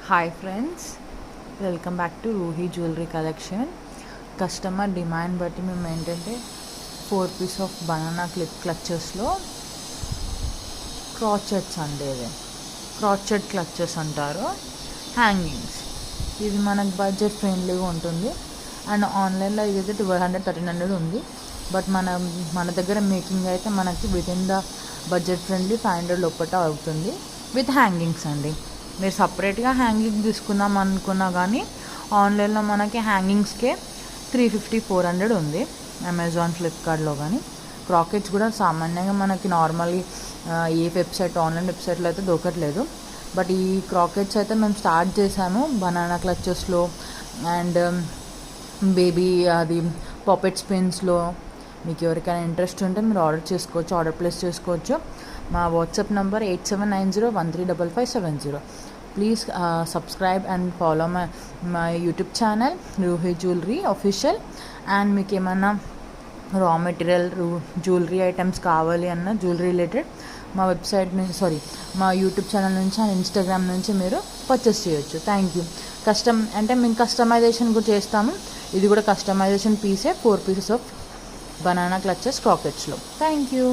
Hi friends, welcome back to Ruhi jewellery collection. Customer demand బట్టి మేము ఏంటంటే 4 పీస్ ఆఫ్ బనానా క్లిప్ క్లచెస్లో crochets అండి, ఇది క్రాచెట్ క్లచెస్ అంటారు, హ్యాంగింగ్స్. ఇది మనకు బడ్జెట్ ఫ్రెండ్లీగా ఉంటుంది. అండ్ ఆన్లైన్లో ఇదైతే 1200-1300 ఉంది. బట్ మన దగ్గర మేకింగ్ అయితే మనకి with in the budget friendly 500 లోపల అవుతుంది విత్ హ్యాంగింగ్స్ అండి. మీరు సపరేట్గా హ్యాంగింగ్ తీసుకుందాం అనుకున్నా కానీ ఆన్లైన్లో మనకి హ్యాంగింగ్స్కే 350-400 ఉంది. అమెజాన్, ఫ్లిప్కార్ట్లో కానీ క్రాకెట్స్ కూడా సామాన్యంగా మనకి నార్మల్లీ ఏ వెబ్సైట్, ఆన్లైన్ వెబ్సైట్లో అయితే దొరకట్లేదు. బట్ ఈ క్రాకెట్స్ అయితే మేము స్టార్ట్ చేసాము బనానా క్లచెస్లో అండ్ బేబీ అది పాపెట్ స్పిన్స్లో. మీకు ఎవరికైనా ఇంట్రెస్ట్ ఉంటే మీరు ఆర్డర్ ప్లేస్ చేసుకోవచ్చు. మా WhatsApp number 8790135570. Please subscribe and follow my YouTube channel Ruhi jewellery official. And మీకు ఏమైనా రా మెటీరియల్, జ్యువెలరీ ఐటమ్స్ కావాలి అన్న జ్యువెలరీ రిలేటెడ్ మా వెబ్సైట్ నుంచి మా యూట్యూబ్ ఛానల్ నుంచి అండ్ ఇన్స్టాగ్రామ్ నుంచి మీరు పర్చేస్ చేయొచ్చు. Thank you. మేము కస్టమైజేషన్ కూడా చేస్తాము. ఇది కూడా కస్టమైజేషన్ పీసే, 4 పీసెస్ ఆఫ్ బనానా క్లచెస్ క్రాకెట్స్లో. Thank you.